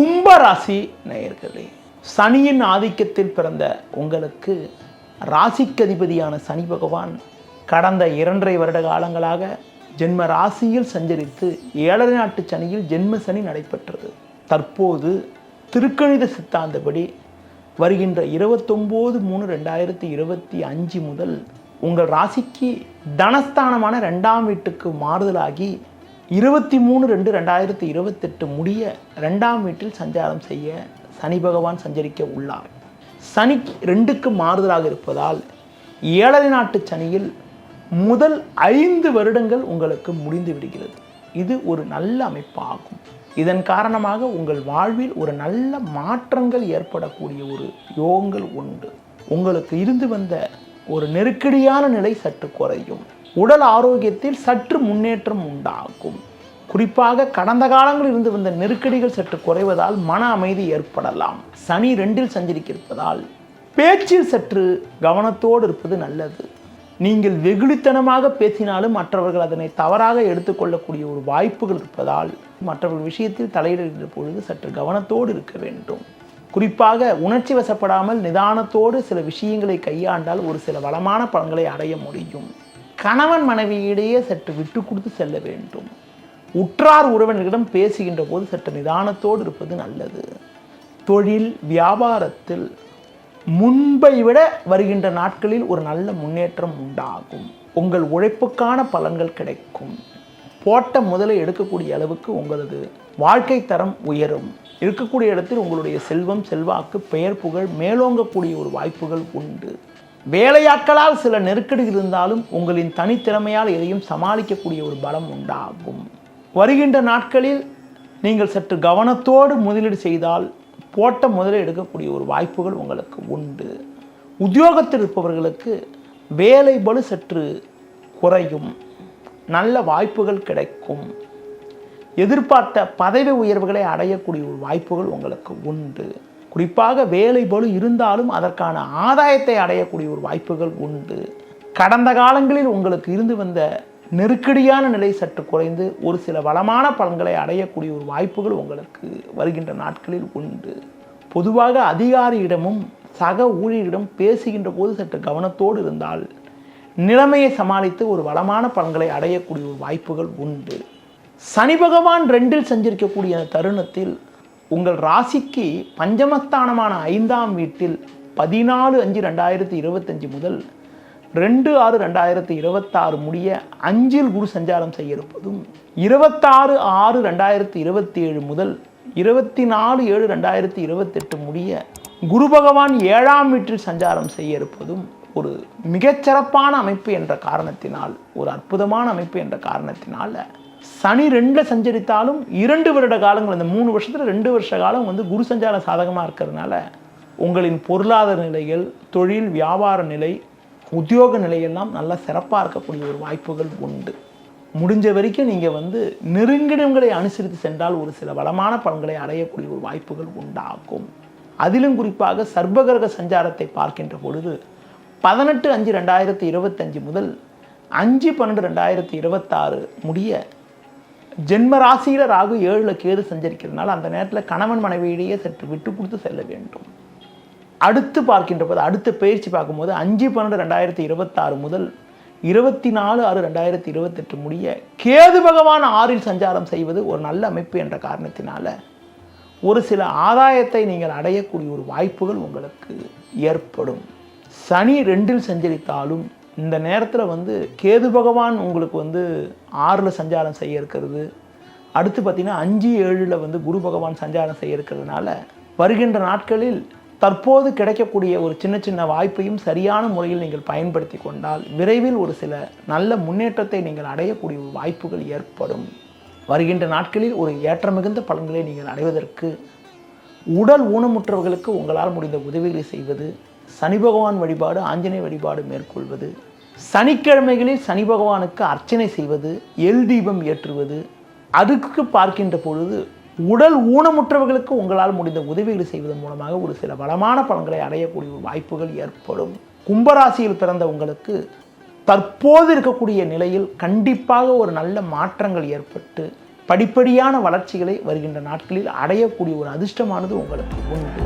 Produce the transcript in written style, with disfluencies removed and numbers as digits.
கும்பராசி நேயர்களே, சனியின் ஆதிக்கத்தில் பிறந்த உங்களுக்கு ராசிக்கு அதிபதியான சனி பகவான் கடந்த 2.5 வருட காலங்களாக ஜென்ம ராசியில் சஞ்சரித்து 7.5 நாட்டு சனியில் ஜென்ம சனி நடைபெற்றது. தற்போது திருக்கணித சித்தாந்தப்படி வருகின்ற 29/3/2025 முதல் உங்கள் ராசிக்கு தனஸ்தானமான 2ஆம் வீட்டுக்கு மாறுதலாகி 23/2/2028 முடிய 2ஆம் வீட்டில் சஞ்சாரம் செய்ய சனி பகவான் சஞ்சரிக்க உள்ளார். சனி 2க்கு மாறுதலாக இருப்பதால் 7.5 நாட்டு சனியில் முதல் 5 வருடங்கள் உங்களுக்கு முடிந்து விடுகிறது. இது ஒரு நல்ல அமைப்பாகும். இதன் காரணமாக உங்கள் வாழ்வில் ஒரு நல்ல மாற்றங்கள் ஏற்படக்கூடிய ஒரு யோகங்கள் உண்டு. உங்களுக்கு இருந்து வந்த ஒரு நெருக்கடியான நிலை சற்று குறையும். உடல் ஆரோக்கியத்தில் சற்று முன்னேற்றம் உண்டாகும். குறிப்பாக கடந்த காலங்களில் இருந்து வந்த நெருக்கடிகள் சற்று குறைவதால் மன அமைதி ஏற்படலாம். சனி 2இல் சஞ்சரித்திருப்பதால் பேச்சில் சற்று கவனத்தோடு இருப்பது நல்லது. நீங்கள் வெகுளித்தனமாக பேசினாலும் மற்றவர்கள் அதனை தவறாக எடுத்துக்கொள்ளக்கூடிய ஒரு வாய்ப்புகள் இருப்பதால் மற்றவர்கள் விஷயத்தில் தலையிடுகின்ற பொழுது சற்று கவனத்தோடு இருக்க வேண்டும். குறிப்பாக உணர்ச்சி வசப்படாமல் நிதானத்தோடு சில விஷயங்களை கையாண்டால் ஒரு சில வளமான பலன்களை அடைய முடியும். கணவன் மனைவியிடையே சற்று விட்டு கொடுத்து செல்ல வேண்டும். உற்றார் உறவினர்களிடம் பேசுகின்ற போது சற்று நிதானத்தோடு இருப்பது நல்லது. தொழில் வியாபாரத்தில் முன்பை விட வருகின்ற நாட்களில் ஒரு நல்ல முன்னேற்றம் உண்டாகும். உங்கள் உழைப்புக்கான பலன்கள் கிடைக்கும். போட்ட முதலை எடுக்கக்கூடிய அளவுக்கு உங்களது வாழ்க்கை தரம் உயரும். இருக்கக்கூடிய இடத்தில் உங்களுடைய செல்வம் செல்வாக்கு பெயர் புகழ் மேலோங்கக்கூடிய ஒரு வாய்ப்புகள் உண்டு. வேலையாட்களால் சில நெருக்கடி இருந்தாலும் உங்களின் தனித்திறமையால் எதையும் சமாளிக்கக்கூடிய ஒரு பலம் உண்டாகும். வருகின்ற நாட்களில் நீங்கள் சற்று கவனத்தோடு முதலீடு செய்தால் போட்ட முதலை எடுக்கக்கூடிய ஒரு வாய்ப்புகள் உங்களுக்கு உண்டு. உத்தியோகத்தில் இருப்பவர்களுக்கு வேலை பளு சற்று குறையும். நல்ல வாய்ப்புகள் கிடைக்கும். எதிர்பார்த்த பதவி உயர்வுகளை அடையக்கூடிய ஒரு வாய்ப்புகள் உங்களுக்கு உண்டு. குறிப்பாக வேலை பளு இருந்தாலும் அதற்கான ஆதாயத்தை அடையக்கூடிய ஒரு வாய்ப்புகள் உண்டு. கடந்த காலங்களில் உங்களுக்கு இருந்து வந்த நெருக்கடியான நிலை சற்று குறைந்து ஒரு சில வளமான பலன்களை அடையக்கூடிய ஒரு வாய்ப்புகள் உங்களுக்கு வருகின்ற நாட்களில் உண்டு. பொதுவாக அதிகாரியிடமும் சக ஊழியரிடம் பேசுகின்ற போது சற்று கவனத்தோடு இருந்தால் நிலைமையை சமாளித்து ஒரு வளமான பலன்களை அடையக்கூடிய ஒரு வாய்ப்புகள் உண்டு. சனி பகவான் 2இல் சஞ்சரிக்கக்கூடிய தருணத்தில் உங்கள் ராசிக்கு பஞ்சமஸ்தானமான 5ஆம் வீட்டில் 14/5/2025 முதல் 2/6/2026 முடிய 5இல் குரு சஞ்சாரம் செய்ய இருப்பதும் 26/6/2027 முதல் 24/7/2028 முடிய குரு பகவான் 7ஆம் வீட்டில் சஞ்சாரம் செய்ய இருப்பதும் ஒரு மிகச்சிறப்பான அமைப்பு என்ற காரணத்தினால், ஒரு அற்புதமான அமைப்பு என்ற காரணத்தினால் சனி 2ல் சஞ்சரித்தாலும் 2 வருட காலங்கள், இந்த 3 வருஷத்தில் 2 வருஷ காலம் குரு சஞ்சாரம் சாதகமாக இருக்கிறதுனால உங்களின் பொருளாதார நிலைகள், தொழில் வியாபார நிலை, உத்தியோக நிலையெல்லாம் நல்லா சிறப்பாக இருக்கக்கூடிய ஒரு வாய்ப்புகள் உண்டு. முடிஞ்ச வரைக்கும் நீங்கள் நெருங்கிடங்களை அனுசரித்து சென்றால் ஒரு சில வளமான பலன்களை அடையக்கூடிய ஒரு வாய்ப்புகள் உண்டாகும். அதிலும் குறிப்பாக சர்ப்பகிரக சஞ்சாரத்தை பார்க்கின்ற பொழுது 18/5/2025 முதல் 5/12/2026 முடிய ஜென்ம ராசியில் ராகு 7ல் கேது சஞ்சரிக்கிறதுனால அந்த நேரத்தில் கணவன் மனைவியிடையே சற்று விட்டு கொடுத்து செல்ல வேண்டும். அடுத்து பார்க்கின்ற போது அடுத்த பயிற்சி பார்க்கும்போது 5/12/2026 முதல் 24/6/2028 முடிய கேது பகவான் 6இல் சஞ்சாரம் செய்வது ஒரு நல்ல அமைப்பு என்ற காரணத்தினால ஒரு சில ஆதாயத்தை நீங்கள் அடையக்கூடிய ஒரு வாய்ப்புகள் உங்களுக்கு ஏற்படும். சனி 2இல் சஞ்சரித்தாலும் இந்த நேரத்தில் கேது பகவான் உங்களுக்கு 6ல் சஞ்சாரம் செய்ய இருக்கிறது. அடுத்து பார்த்திங்கன்னா 5-7ல் குரு பகவான் சஞ்சாரம் செய்ய இருக்கிறதுனால வருகின்ற நாட்களில் தற்போது கிடைக்கக்கூடிய ஒரு சின்ன சின்ன வாய்ப்பையும் சரியான முறையில் நீங்கள் பயன்படுத்தி கொண்டால் விரைவில் ஒரு சில நல்ல முன்னேற்றத்தை நீங்கள் அடையக்கூடிய ஒரு வாய்ப்புகள் ஏற்படும். வருகின்ற நாட்களில் ஒரு ஏற்ற மிகுந்த பலன்களை நீங்கள் அடைவதற்கு உடல் ஊனமுற்றவர்களுக்கு உங்களால் முடிந்த உதவிகளை செய்வது, சனி பகவான் வழிபாடு, ஆஞ்சநேய வழிபாடு மேற்கொள்வது, சனிக்கிழமைகளில் சனி பகவானுக்கு அர்ச்சனை செய்வது, எல் தீபம் ஏற்றுவது, அதுக்கு பார்க்கின்ற பொழுது உடல் ஊனமுற்றவர்களுக்கு உங்களால் முடிந்த உதவிகளை செய்வதன் மூலமாக ஒரு சில வளமான பலன்களை அடையக்கூடிய ஒரு வாய்ப்புகள் ஏற்படும். கும்பராசியில் பிறந்த உங்களுக்கு தற்போது இருக்கக்கூடிய நிலையில் கண்டிப்பாக ஒரு நல்ல மாற்றங்கள் ஏற்பட்டு படிப்படியான வளர்ச்சிகளை வருகின்ற நாட்களில் அடையக்கூடிய ஒரு அதிர்ஷ்டமானது உங்களுக்கு உண்டு.